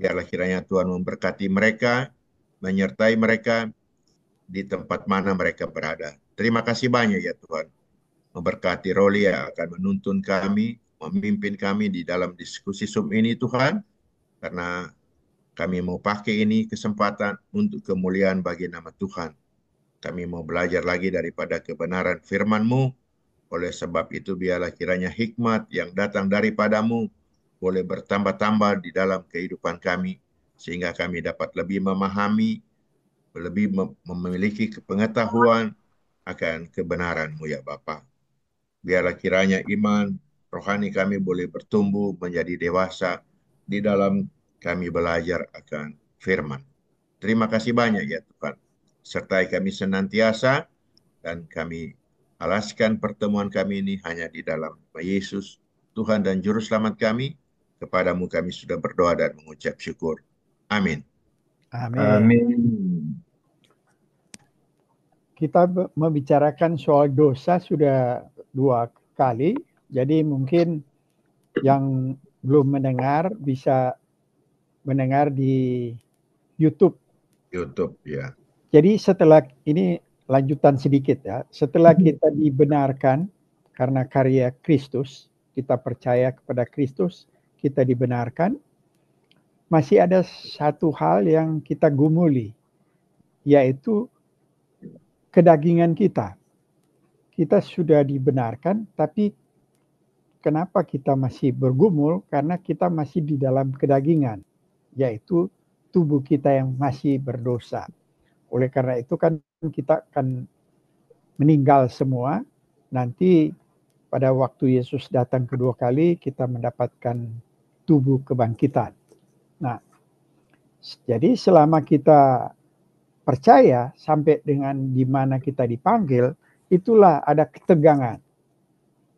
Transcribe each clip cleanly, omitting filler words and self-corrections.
Biarlah kiranya Tuhan memberkati mereka, menyertai mereka di tempat mana mereka berada. Terima kasih banyak ya Tuhan. Memberkati Roli yang akan menuntun kami, memimpin kami di dalam diskusi Zoom ini Tuhan. Karena kami mau pakai ini kesempatan untuk kemuliaan bagi nama Tuhan. Kami mau belajar lagi daripada kebenaran firman-Mu. Oleh sebab itu biarlah kiranya hikmat yang datang daripadamu boleh bertambah-tambah di dalam kehidupan kami. Sehingga kami dapat lebih memahami, lebih memiliki pengetahuan akan kebenaran-Mu ya Bapa. Biarlah kiranya iman rohani kami boleh bertumbuh menjadi dewasa di dalam kami belajar akan firman. Terima kasih banyak ya Tuhan. Sertai kami senantiasa dan kami alaskan pertemuan kami ini hanya di dalam Yesus, Tuhan dan Juru Selamat kami. Kepadamu kami sudah berdoa dan mengucap syukur. Amin. Amin. Amin. Kita membicarakan soal dosa sudah 2 kali, jadi mungkin yang belum mendengar bisa mendengar di YouTube. YouTube ya. Jadi setelah ini lanjutan sedikit ya, setelah kita dibenarkan karena karya Kristus, kita percaya kepada Kristus, kita dibenarkan, masih ada satu hal yang kita gumuli, yaitu kedagingan kita. Kita sudah dibenarkan, tapi kenapa kita masih bergumul? Karena kita masih di dalam kedagingan, yaitu tubuh kita yang masih berdosa. Oleh karena itu kan kita akan meninggal semua. Nanti pada waktu Yesus datang kedua kali kita mendapatkan tubuh kebangkitan. Nah, jadi selama kita percaya sampai dengan di mana kita dipanggil, itulah ada ketegangan.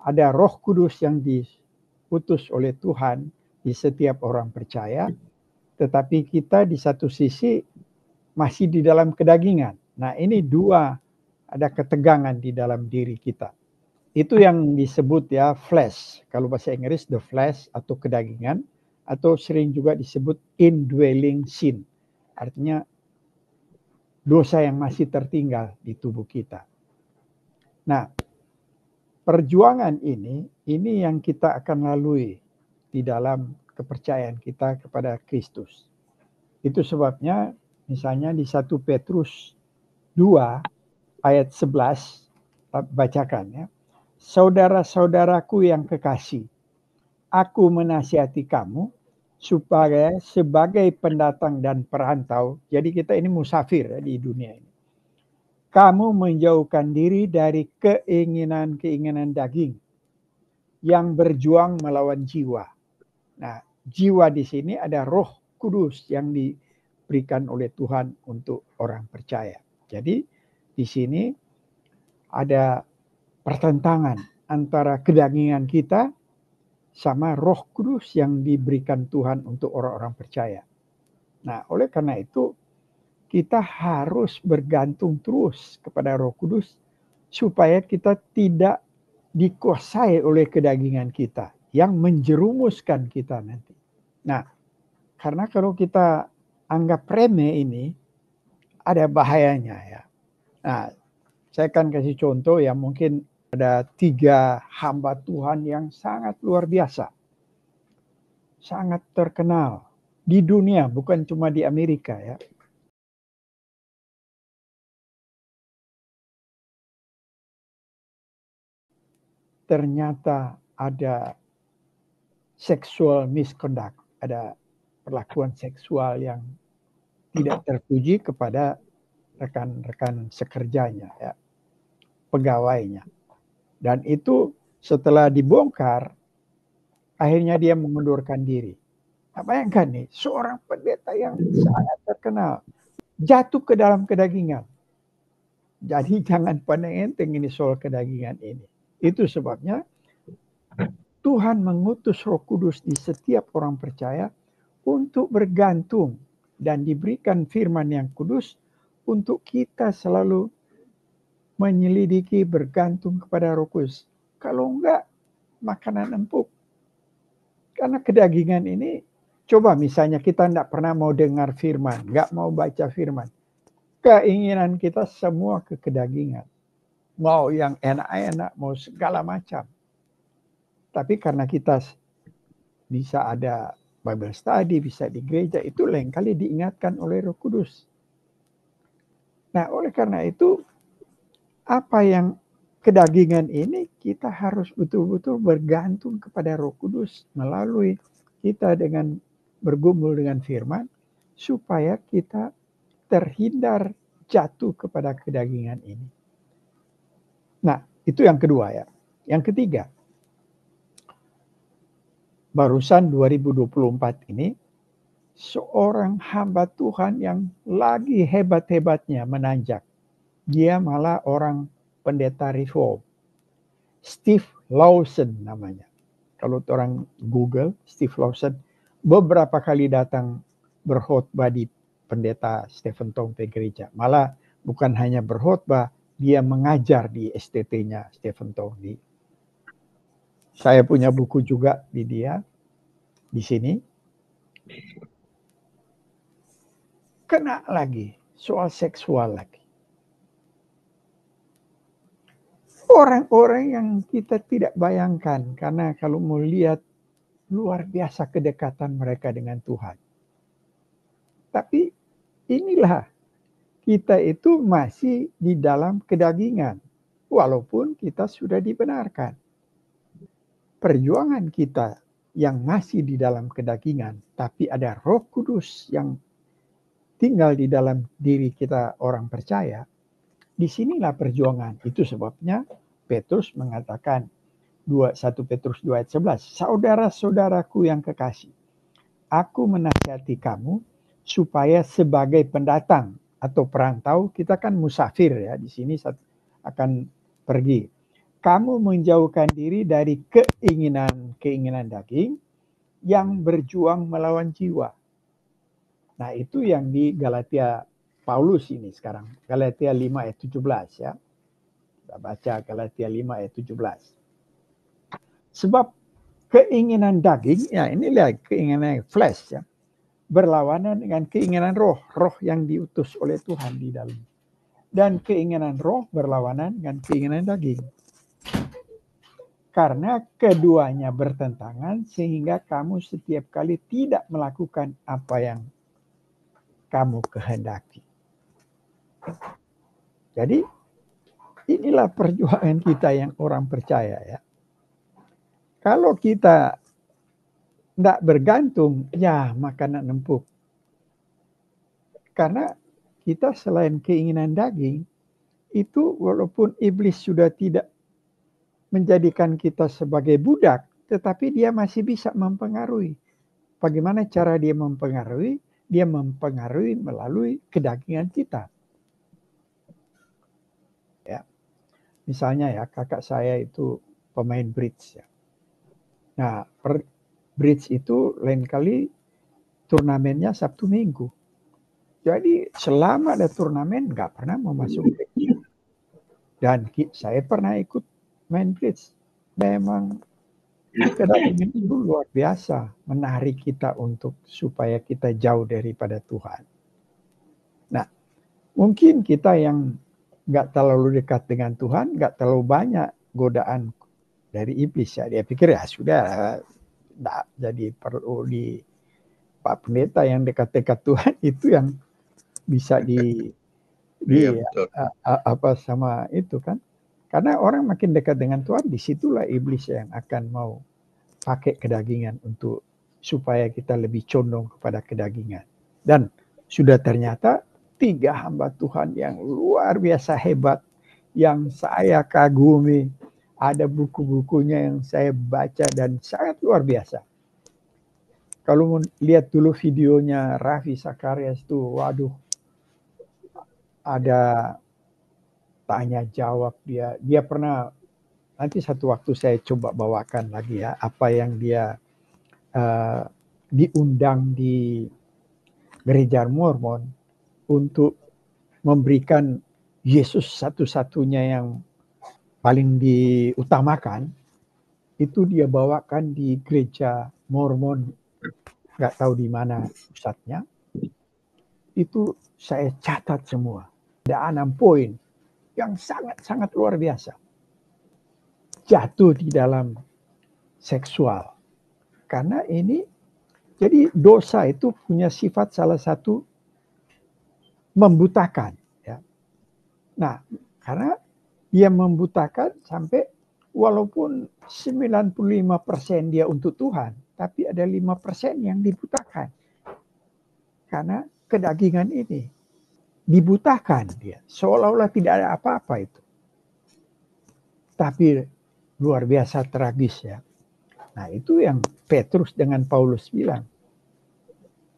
Ada Roh Kudus yang diutus oleh Tuhan di setiap orang percaya, tetapi kita di satu sisi masih di dalam kedagingan. Nah, ini dua, ada ketegangan di dalam diri kita. Itu yang disebut ya flesh. Kalau bahasa Inggris the flesh atau kedagingan, atau sering juga disebut indwelling sin. Artinya dosa yang masih tertinggal di tubuh kita. Nah, perjuangan ini yang kita akan lalui di dalam kepercayaan kita kepada Kristus. Itu sebabnya misalnya di 1 Petrus 2 ayat 11 bacakan ya. Saudara-saudaraku yang kekasih, aku menasihati kamu supaya sebagai pendatang dan perantau, jadi kita ini musafir ya, di dunia ini. Kamu menjauhkan diri dari keinginan-keinginan daging yang berjuang melawan jiwa. Nah, jiwa di sini ada Roh Kudus yang diberikan oleh Tuhan untuk orang percaya. Jadi di sini ada pertentangan antara kedagingan kita sama Roh Kudus yang diberikan Tuhan untuk orang-orang percaya. Nah, oleh karena itu kita harus bergantung terus kepada Roh Kudus supaya kita tidak dikuasai oleh kedagingan kita yang menjerumuskan kita nanti. Nah, karena kalau kita anggap remeh ini ada bahayanya ya. Nah, saya akan kasih contoh yang mungkin ada 3 hamba Tuhan yang sangat luar biasa. Sangat terkenal di dunia, bukan cuma di Amerika ya. Ternyata ada sexual misconduct, ada perlakuan seksual yang tidak terpuji kepada rekan-rekan sekerjanya ya, pegawainya. Dan itu setelah dibongkar, akhirnya dia mengundurkan diri. Nah, bayangkan nih, seorang pendeta yang sangat terkenal jatuh ke dalam kedagingan. Jadi jangan pandang enteng ini soal kedagingan ini. Itu sebabnya Tuhan mengutus Roh Kudus di setiap orang percaya untuk bergantung dan diberikan firman yang kudus untuk kita selalu menyelidiki, bergantung kepada Roh Kudus. Kalau enggak, makanan empuk. Karena kedagingan ini Coba misalnya kita tidak pernah mau dengar firman, nggak mau baca firman. Keinginan kita semua ke kedagingan. Mau yang enak-enak, mau segala macam. Tapi karena kita bisa ada Bible study, bisa di gereja, itu lain kali diingatkan oleh Roh Kudus. Nah, oleh karena itu, apa yang kedagingan ini kita harus betul-betul bergantung kepada Roh Kudus melalui kita dengan bergumul dengan firman, supaya kita terhindar jatuh kepada kedagingan ini. Nah, itu yang kedua ya. Yang ketiga, barusan 2024 ini, seorang hamba Tuhan yang lagi hebat-hebatnya menanjak. Dia malah orang pendeta reform. Steve Lawson namanya. Kalau orang Google, Steve Lawson, beberapa kali datang berkhotbah di pendeta Stephen Tong di gereja. Malah bukan hanya berkhotbah, dia mengajar di STT-nya Stephen Tong. Saya punya buku juga di dia, di sini. Kena lagi, soal seksual lagi. Orang-orang yang kita tidak bayangkan, karena kalau mau lihat luar biasa kedekatan mereka dengan Tuhan. Tapi inilah, kita itu masih di dalam kedagingan, walaupun kita sudah dibenarkan. Perjuangan kita yang masih di dalam kedagingan, tapi ada Roh Kudus yang tinggal di dalam diri kita orang percaya, disinilah perjuangan. Itu sebabnya Petrus mengatakan 1 Petrus 2 ayat 11, saudara-saudaraku yang kekasih, aku menasihati kamu supaya sebagai pendatang atau perantau, kita kan musafir ya, di sini akan pergi. Kamu menjauhkan diri dari keinginan daging yang berjuang melawan jiwa. Nah, itu yang di Galatia Paulus ini sekarang. Galatia 5 ayat 17 ya. Kita baca Galatia 5 ayat 17. Sebab keinginan daging, ya ini lihat keinginan flesh ya, berlawanan dengan keinginan roh yang diutus oleh Tuhan di dalam. Dan keinginan roh berlawanan dengan keinginan daging. Karena keduanya bertentangan sehingga kamu setiap kali tidak melakukan apa yang kamu kehendaki. Jadi inilah perjuangan kita yang orang percaya ya. Kalau kita tidak bergantung, ya makanan empuk. Karena kita selain keinginan daging, itu walaupun iblis sudah tidak menjadikan kita sebagai budak, tetapi dia masih bisa mempengaruhi. Bagaimana cara dia mempengaruhi? Dia mempengaruhi melalui kedagingan kita. Ya. Misalnya ya, kakak saya itu pemain bridge ya. Nah, bridge itu lain kali turnamennya Sabtu Minggu. Jadi selama ada turnamen nggak pernah mau masuk bridge. Dan saya pernah ikut main bridge. Memang kedagingan itu luar biasa, menarik kita untuk supaya kita jauh daripada Tuhan. Nah, mungkin kita yang nggak terlalu dekat dengan Tuhan, nggak terlalu banyak godaan dari iblis ya. Dia pikir ya sudah, nggak jadi perlu di Pak Pendeta yang dekat-dekat Tuhan itu yang bisa apa sama itu kan. Karena orang makin dekat dengan Tuhan, disitulah iblis yang akan mau pakai kedagingan untuk supaya kita lebih condong kepada kedagingan. Dan sudah ternyata 3 hamba Tuhan yang luar biasa hebat, yang saya kagumi, ada buku-bukunya yang saya baca dan sangat luar biasa. Kalau lihat dulu videonya Raffi Sakarias itu, waduh, ada tanya jawab dia pernah, nanti satu waktu saya coba bawakan lagi ya, apa yang dia diundang di gereja Mormon untuk memberikan Yesus satu-satunya yang paling diutamakan, itu dia bawakan di gereja Mormon nggak tahu di mana pusatnya, itu saya catat semua. Ada 6 poin yang sangat-sangat luar biasa. Jatuh di dalam seksual. Karena ini, jadi dosa itu punya sifat salah satu membutakan. Ya. Nah, karena dia membutakan sampai walaupun 95% dia untuk Tuhan, tapi ada 5% yang dibutakan. Karena kedagingan ini dibutakan dia, seolah-olah tidak ada apa-apa itu. Tapi luar biasa tragis ya. Nah, itu yang Petrus dengan Paulus bilang.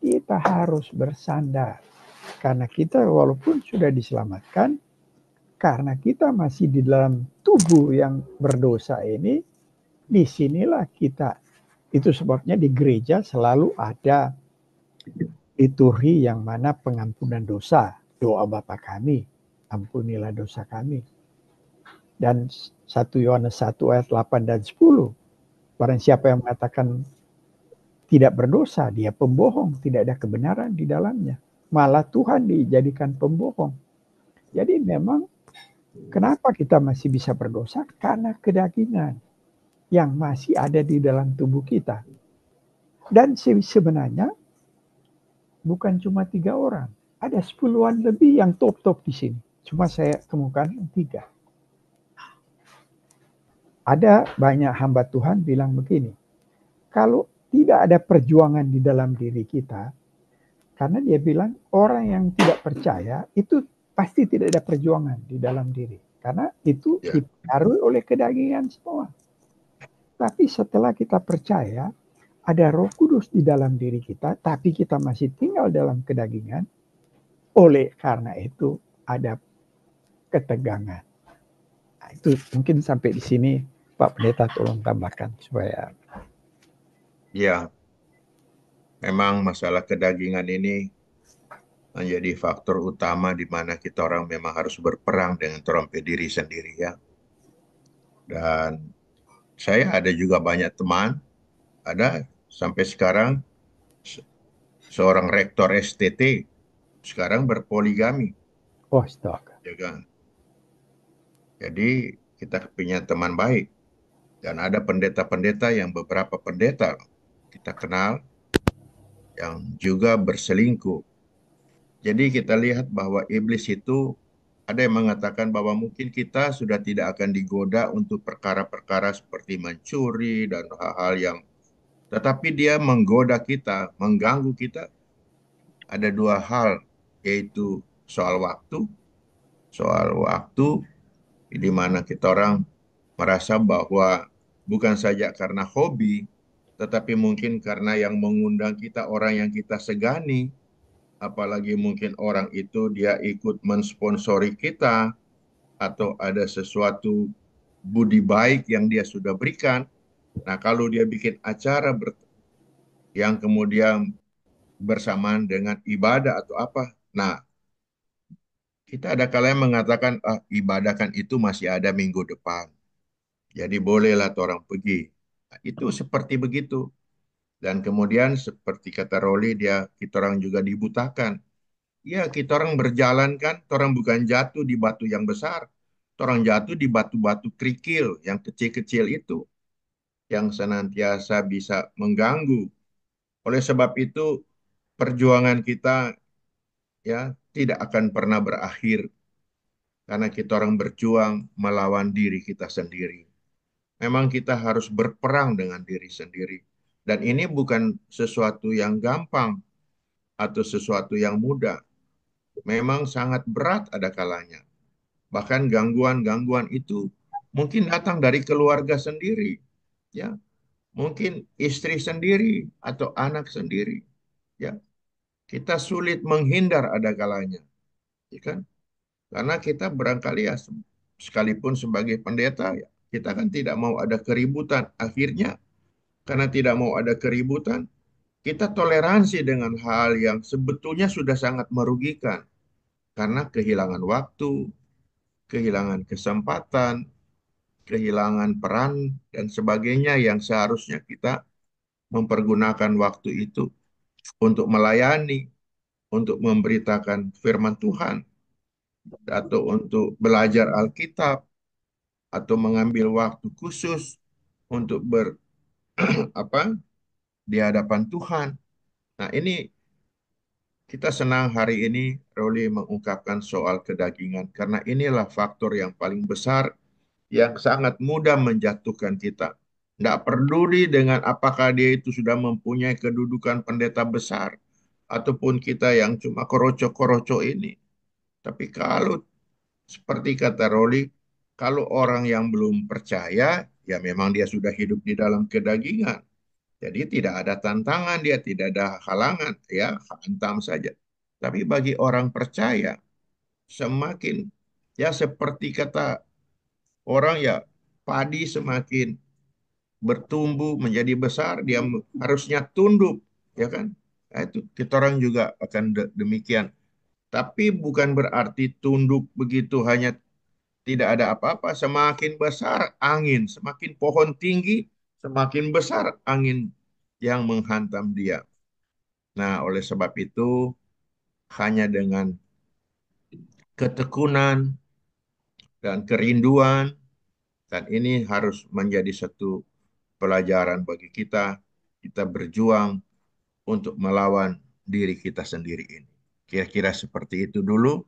Kita harus bersandar. Karena kita walaupun sudah diselamatkan, karena kita masih di dalam tubuh yang berdosa ini, disinilah kita. Itu sebabnya di gereja selalu ada liturgi yang mana pengampunan dosa. Doa Bapa kami, ampunilah dosa kami. Dan 1 Yohanes 1 ayat 8 dan 10. Barang siapa yang mengatakan tidak berdosa, dia pembohong, tidak ada kebenaran di dalamnya. Malah Tuhan dijadikan pembohong. Jadi memang kenapa kita masih bisa berdosa? Karena kedagingan yang masih ada di dalam tubuh kita. Dan sebenarnya bukan cuma 3 orang. Ada 10-an lebih yang top-top di sini. Cuma saya temukan 3. Ada banyak hamba Tuhan bilang begini, kalau tidak ada perjuangan di dalam diri kita, karena dia bilang orang yang tidak percaya itu pasti tidak ada perjuangan di dalam diri. Karena itu dipengaruhi oleh kedagingan semua. Tapi setelah kita percaya, ada Roh Kudus di dalam diri kita, tapi kita masih tinggal dalam kedagingan. Oleh karena itu ada ketegangan. Nah, itu mungkin sampai di sini Pak Pendeta tolong tambahkan supaya. Ya, memang masalah kedagingan ini menjadi faktor utama di mana kita orang memang harus berperang dengan trompet diri sendiri ya. Dan saya ada juga banyak teman, ada sampai sekarang seorang rektor STT sekarang berpoligami, Oh, astaga. ya kan? Jadi kita punya teman baik dan ada pendeta-pendeta yang beberapa pendeta kita kenal yang juga berselingkuh. Jadi kita lihat bahwa iblis itu ada yang mengatakan bahwa mungkin kita sudah tidak akan digoda untuk perkara-perkara seperti mencuri dan hal-hal yang, tetapi dia menggoda kita, mengganggu kita. Ada 2 hal, yaitu soal waktu di mana kita orang merasa bahwa bukan saja karena hobi, tetapi mungkin karena yang mengundang kita orang yang kita segani, apalagi mungkin orang itu dia ikut mensponsori kita atau ada sesuatu budi baik yang dia sudah berikan. Nah, kalau dia bikin acara yang kemudian bersamaan dengan ibadah atau apa, nah kita ada kalanya mengatakan ibadah kan itu masih ada minggu depan. Jadi bolehlah orang pergi. Nah, itu seperti begitu. Dan kemudian seperti kata Roli, kita orang juga dibutakan. Ya, kita orang berjalan kan, orang bukan jatuh di batu yang besar. Orang jatuh di batu-batu kerikil yang kecil-kecil itu, yang senantiasa bisa mengganggu. Oleh sebab itu, perjuangan kita ya tidak akan pernah berakhir karena kita orang berjuang melawan diri kita sendiri. Memang kita harus berperang dengan diri sendiri. Dan ini bukan sesuatu yang gampang atau sesuatu yang mudah. Memang sangat berat ada kalanya. Bahkan gangguan-gangguan itu mungkin datang dari keluarga sendiri, ya. Mungkin istri sendiri atau anak sendiri, ya. Kita sulit menghindar ada kalanya, ya kan? Karena kita barangkali ya sekalipun sebagai pendeta, ya, kita kan tidak mau ada keributan. Akhirnya karena tidak mau ada keributan, kita toleransi dengan hal yang sebetulnya sudah sangat merugikan karena kehilangan waktu, kehilangan kesempatan, kehilangan peran, dan sebagainya yang seharusnya kita mempergunakan waktu itu untuk melayani, untuk memberitakan firman Tuhan, atau untuk belajar Alkitab, atau mengambil waktu khusus untuk apa di hadapan Tuhan. Nah, ini kita senang hari ini Roli mengungkapkan soal kedagingan karena inilah faktor yang paling besar yang sangat mudah menjatuhkan kita. Tidak peduli dengan apakah dia itu sudah mempunyai kedudukan pendeta besar ataupun kita yang cuma koroco-koroco ini. Tapi kalau seperti kata Roli, kalau orang yang belum percaya, ya memang dia sudah hidup di dalam kedagingan. Jadi tidak ada tantangan, dia tidak ada halangan, ya hantam saja. Tapi bagi orang percaya, semakin ya seperti kata orang ya padi semakin bertumbuh menjadi besar, dia harusnya tunduk, ya kan? Nah, itu kita orang juga akan demikian. Tapi bukan berarti tunduk begitu hanya tidak ada apa-apa. Semakin besar angin, semakin pohon tinggi, semakin besar angin yang menghantam dia. Nah, oleh sebab itu, hanya dengan ketekunan dan kerinduan, dan ini harus menjadi satu pelajaran bagi kita, kita berjuang untuk melawan diri kita sendiri ini. Kira-kira seperti itu dulu.